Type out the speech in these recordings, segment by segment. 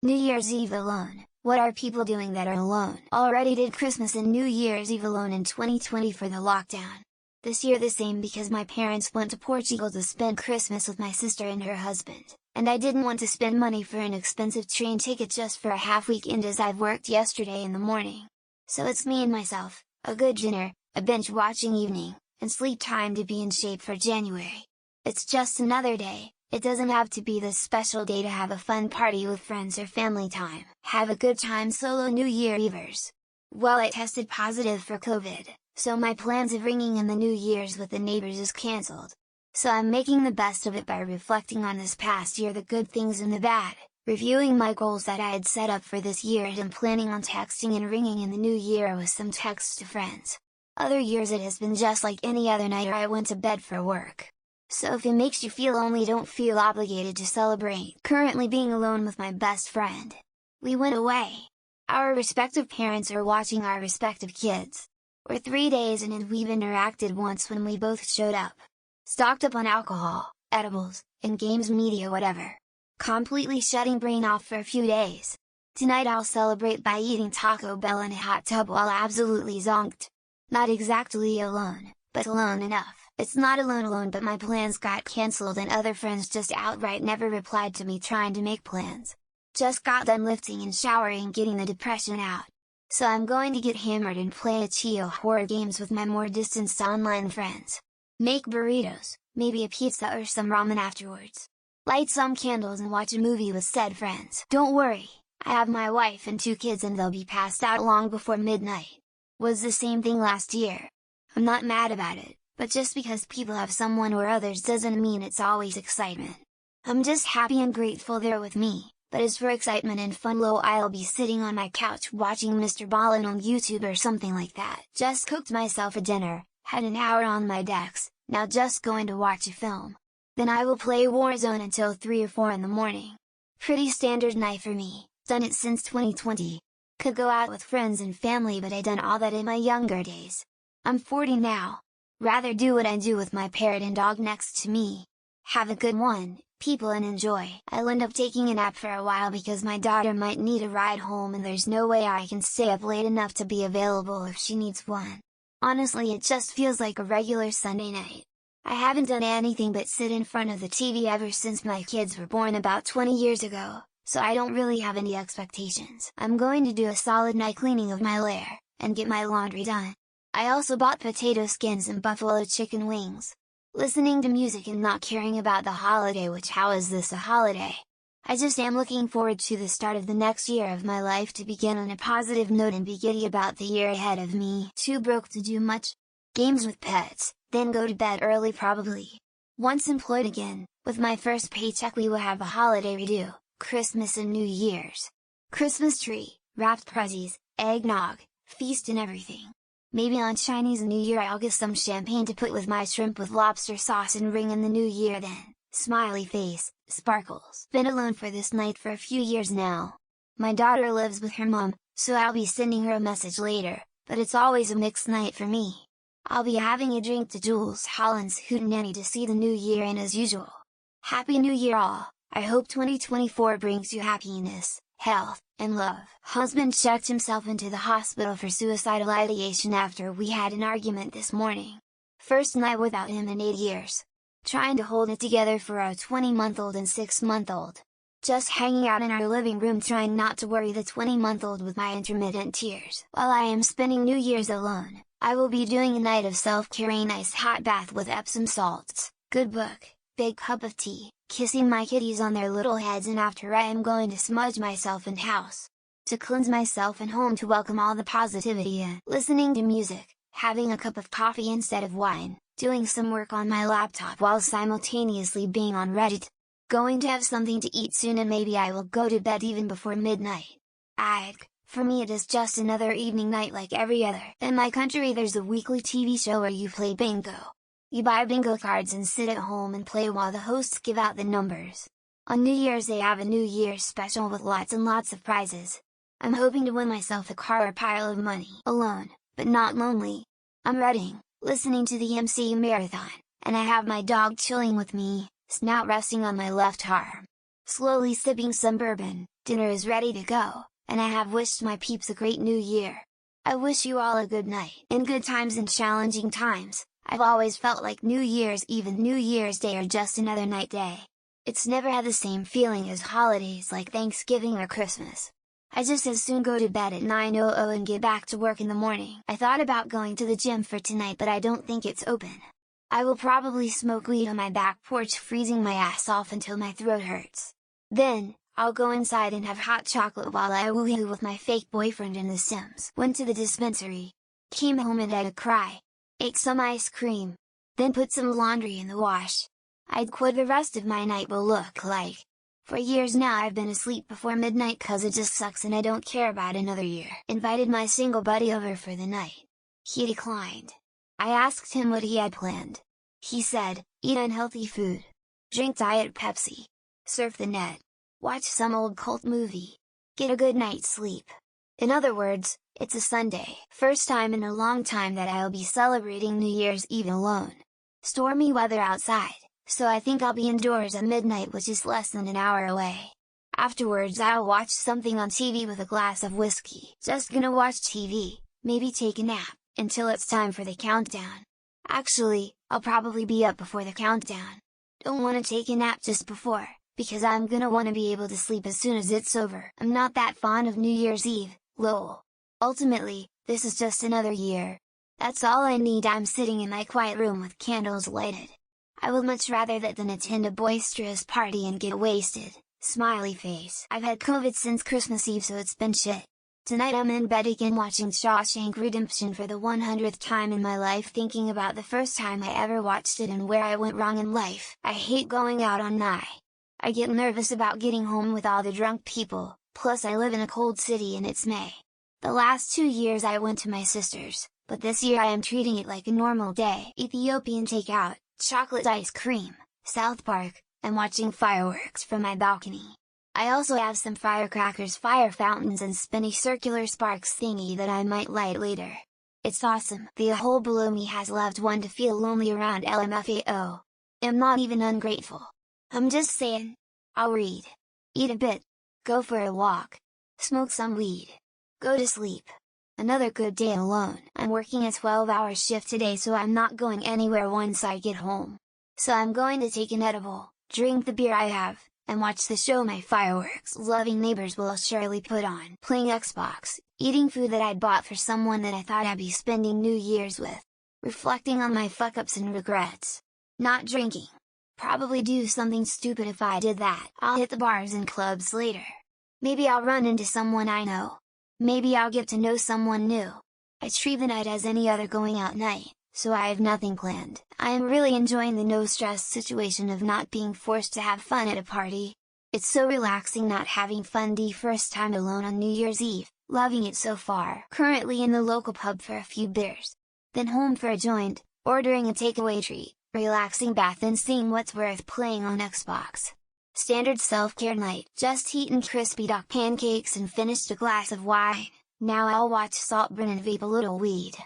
New Year's Eve alone. What are people doing that are alone? Already did Christmas and New Year's Eve alone in 2020 for the lockdown. This year the same because my parents went to Portugal to spend Christmas with my sister and her husband, and I didn't want to spend money for an expensive train ticket just for a half weekend as I've worked yesterday in the morning. So it's me and myself, a good dinner, a binge watching evening, and sleep time to be in shape for January. It's just another day. It doesn't have to be this special day to have a fun party with friends or family time. Have a good time solo New Year Evers. Well, I tested positive for COVID, so my plans of ringing in the New Year's with the neighbors is cancelled. So I'm making the best of it by reflecting on this past year, the good things and the bad, reviewing my goals that I had set up for this year and planning on texting and ringing in the new year with some texts to friends. Other years it has been just like any other night, or I went to bed for work. So if it makes you feel lonely, don't feel obligated to celebrate. Currently being alone with my best friend. We went away. Our respective parents are watching our respective kids. We're 3 days in and we've interacted once when we both showed up. Stocked up on alcohol, edibles, and games, media, whatever. Completely shutting brain off for a few days. Tonight I'll celebrate by eating Taco Bell in a hot tub while absolutely zonked. Not exactly alone, but alone enough. It's not alone but my plans got cancelled and other friends just outright never replied to me trying to make plans. Just got done lifting and showering, getting the depression out. So I'm going to get hammered and play Itch.io horror games with my more distanced online friends. Make burritos, maybe a pizza or some ramen afterwards. Light some candles and watch a movie with said friends. Don't worry, I have my wife and 2 kids and they'll be passed out long before midnight. Was the same thing last year. I'm not mad about it. But just because people have someone or others doesn't mean it's always excitement. I'm just happy and grateful they're with me, but as for excitement and fun, I'll be sitting on my couch watching Mr. Ballin on YouTube or something like that. Just cooked myself a dinner, had an hour on my decks, now just going to watch a film. Then I will play Warzone until 3 or 4 in the morning. Pretty standard night for me, done it since 2020. Could go out with friends and family, but I done all that in my younger days. I'm 40 now. Rather do what I do with my parrot and dog next to me. Have a good one, people, and enjoy. I'll end up taking a nap for a while because my daughter might need a ride home and there's no way I can stay up late enough to be available if she needs one. Honestly, it just feels like a regular Sunday night. I haven't done anything but sit in front of the TV ever since my kids were born about 20 years ago, so I don't really have any expectations. I'm going to do a solid night cleaning of my lair, and get my laundry done. I also bought potato skins and buffalo chicken wings. Listening to music and not caring about the holiday, which how is this a holiday? I just am looking forward to the start of the next year of my life to begin on a positive note and be giddy about the year ahead of me. Too broke to do much. Games with pets, then go to bed early probably. Once employed again, with my first paycheck we will have a holiday redo, Christmas and New Year's. Christmas tree, wrapped prezzies, eggnog, feast and everything. Maybe on Chinese New Year I'll get some champagne to put with my shrimp with lobster sauce and ring in the new year then. Smiley face, sparkles. Been alone for this night for a few years now. My daughter lives with her mom, so I'll be sending her a message later, but it's always a mixed night for me. I'll be having a drink to Jules Holland's Hootenanny to see the new year in as usual. Happy New Year all! I hope 2024 brings you happiness, health, and love. Husband checked himself into the hospital for suicidal ideation after we had an argument this morning. First night without him in 8 years. Trying to hold it together for our 20-month-old and 6-month-old. Just hanging out in our living room trying not to worry the 20-month-old with my intermittent tears. While I am spending New Year's alone, I will be doing a night of self-care, a nice hot bath with Epsom salts, good book, big cup of tea, kissing my kitties on their little heads, and after I am going to smudge myself in house. To cleanse myself and home to welcome all the positivity in. Listening to music, having a cup of coffee instead of wine, doing some work on my laptop while simultaneously being on Reddit. Going to have something to eat soon and maybe I will go to bed even before midnight. For me it is just another evening night like every other. In my country there's a weekly TV show where you play bingo. You buy bingo cards and sit at home and play while the hosts give out the numbers. On New Year's they have a New Year's special with lots and lots of prizes. I'm hoping to win myself a car or pile of money. Alone, but not lonely. I'm reading, listening to the MC Marathon, and I have my dog chilling with me, snout resting on my left arm. Slowly sipping some bourbon, dinner is ready to go, and I have wished my peeps a great new year. I wish you all a good night. In good times and challenging times, I've always felt like New Year's Eve and New Year's Day are just another night day. It's never had the same feeling as holidays like Thanksgiving or Christmas. I just as soon go to bed at 9:00 and get back to work in the morning. I thought about going to the gym for tonight, but I don't think it's open. I will probably smoke weed on my back porch, freezing my ass off until my throat hurts. Then, I'll go inside and have hot chocolate while I woohoo with my fake boyfriend in The Sims. Went to the dispensary. Came home and had a cry. Ate some ice cream. Then put some laundry in the wash. I'd quit the rest of my night will look like. For years now I've been asleep before midnight cause it just sucks and I don't care about another year. Invited my single buddy over for the night. He declined. I asked him what he had planned. He said, eat unhealthy food. Drink Diet Pepsi. Surf the net. Watch some old cult movie. Get a good night's sleep. In other words, it's a Sunday. First time in a long time that I'll be celebrating New Year's Eve alone. Stormy weather outside, so I think I'll be indoors at midnight, which is less than an hour away. Afterwards I'll watch something on TV with a glass of whiskey. Just gonna watch TV, maybe take a nap, until it's time for the countdown. Actually, I'll probably be up before the countdown. Don't wanna take a nap just before, because I'm gonna wanna be able to sleep as soon as it's over. I'm not that fond of New Year's Eve, lol. Ultimately, this is just another year. That's all I need. I'm sitting in my quiet room with candles lighted. I would much rather that than attend a boisterous party and get wasted, smiley face. I've had COVID since Christmas Eve, so it's been shit. Tonight I'm in bed again watching Shawshank Redemption for the 100th time in my life, thinking about the first time I ever watched it and where I went wrong in life. I hate going out on night. I get nervous about getting home with all the drunk people, plus I live in a cold city and it's May. The last 2 years I went to my sister's, but this year I am treating it like a normal day. Ethiopian takeout, chocolate ice cream, South Park, and watching fireworks from my balcony. I also have some firecrackers, fire fountains and spinny circular sparks thingy that I might light later. It's awesome. The hole below me has loved one to feel lonely around LMFAO. I'm not even ungrateful. I'm just saying. I'll read. Eat a bit. Go for a walk. Smoke some weed. Go to sleep. Another good day alone. I'm working a 12-hour shift today, so I'm not going anywhere once I get home. So I'm going to take an edible, drink the beer I have, and watch the show my fireworks-loving neighbors will surely put on. Playing Xbox, eating food that I'd bought for someone that I thought I'd be spending New Year's with. Reflecting on my fuck-ups and regrets. Not drinking. Probably do something stupid if I did that. I'll hit the bars and clubs later. Maybe I'll run into someone I know. Maybe I'll get to know someone new. I treat the night as any other going out night, so I have nothing planned. I am really enjoying the no-stress situation of not being forced to have fun at a party. It's so relaxing not having fun the first time alone on New Year's Eve, loving it so far. Currently in the local pub for a few beers. Then home for a joint, ordering a takeaway treat, relaxing bath and seeing what's worth playing on Xbox. Standard self-care night. Just eaten crispy duck pancakes and finished a glass of wine. Now I'll watch Saltburn and vape a little weed.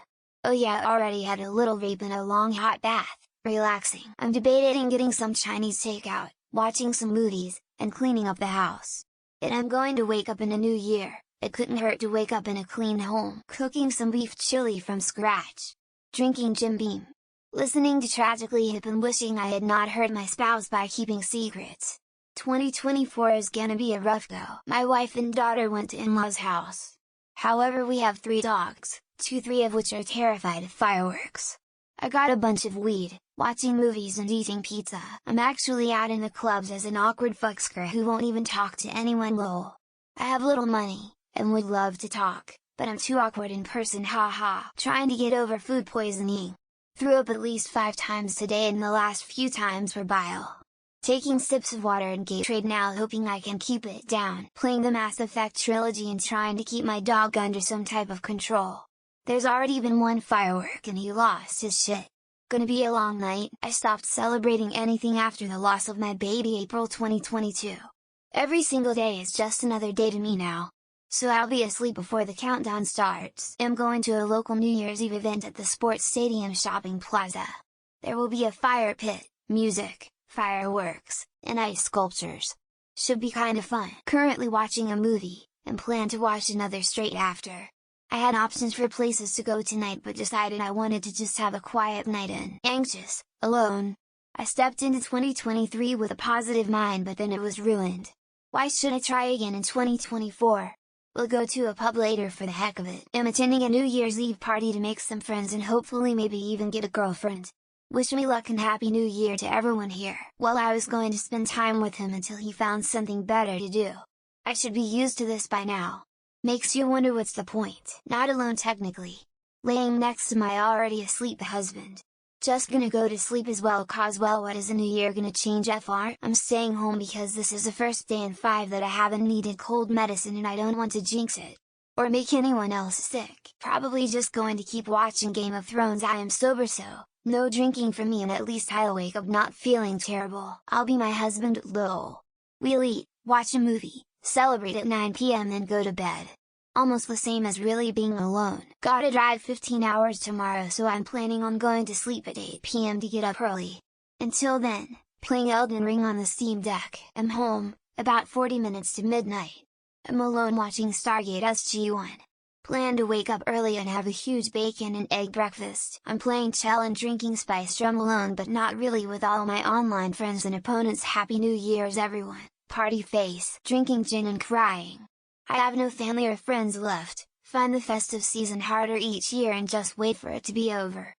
Oh yeah, already had a little vape in a long hot bath, relaxing. I'm debating getting some Chinese takeout, watching some movies, and cleaning up the house. And I'm going to wake up in a new year, it couldn't hurt to wake up in a clean home. Cooking some beef chili from scratch. Drinking Jim Beam. Listening to Tragically Hip and wishing I had not hurt my spouse by keeping secrets. 2024 is gonna be a rough go. My wife and daughter went to in-laws' house. However, we have 3 dogs, 3 of which are terrified of fireworks. I got a bunch of weed, watching movies and eating pizza. I'm actually out in the clubs as an awkward fucksker who won't even talk to anyone, lol. I have little money, and would love to talk, but I'm too awkward in person, haha. Trying to get over food poisoning. Threw up at least 5 times today and the last few times were bile. Taking sips of water and Gatorade now, hoping I can keep it down. Playing the Mass Effect trilogy and trying to keep my dog under some type of control. There's already been one firework and he lost his shit. Gonna be a long night. I stopped celebrating anything after the loss of my baby April 2022. Every single day is just another day to me now. So I'll be asleep before the countdown starts. I'm going to a local New Year's Eve event at the Sports Stadium Shopping Plaza. There will be a fire pit, music, fireworks, and ice sculptures. Should be kinda fun. Currently watching a movie, and plan to watch another straight after. I had options for places to go tonight but decided I wanted to just have a quiet night and anxious, alone. I stepped into 2023 with a positive mind but then it was ruined. Why should I try again in 2024? We'll go to a pub later for the heck of it. I'm attending a New Year's Eve party to make some friends and hopefully maybe even get a girlfriend. Wish me luck and Happy New Year to everyone here. Well, I was going to spend time with him until he found something better to do. I should be used to this by now. Makes you wonder what's the point. Not alone technically. Laying next to my already asleep husband. Just gonna go to sleep as well cause well what is a new year gonna change FR? I'm staying home because this is the first day in 5 that I haven't needed cold medicine and I don't want to jinx it. Or make anyone else sick. Probably just going to keep watching Game of Thrones. I am sober so, no drinking for me and at least I'll wake up not feeling terrible. I'll be my husband lol. We'll eat, watch a movie, celebrate at 9 PM then go to bed. Almost the same as really being alone. Gotta drive 15 hours tomorrow so I'm planning on going to sleep at 8 PM to get up early. Until then, playing Elden Ring on the Steam Deck. I'm home, about 40 minutes to midnight. I'm alone watching Stargate SG-1. Plan to wake up early and have a huge bacon and egg breakfast. I'm playing Chell and drinking Spice Rum alone but not really with all my online friends and opponents. Happy New Year's everyone, party face. Drinking gin and crying. I have no family or friends left, find the festive season harder each year and just wait for it to be over.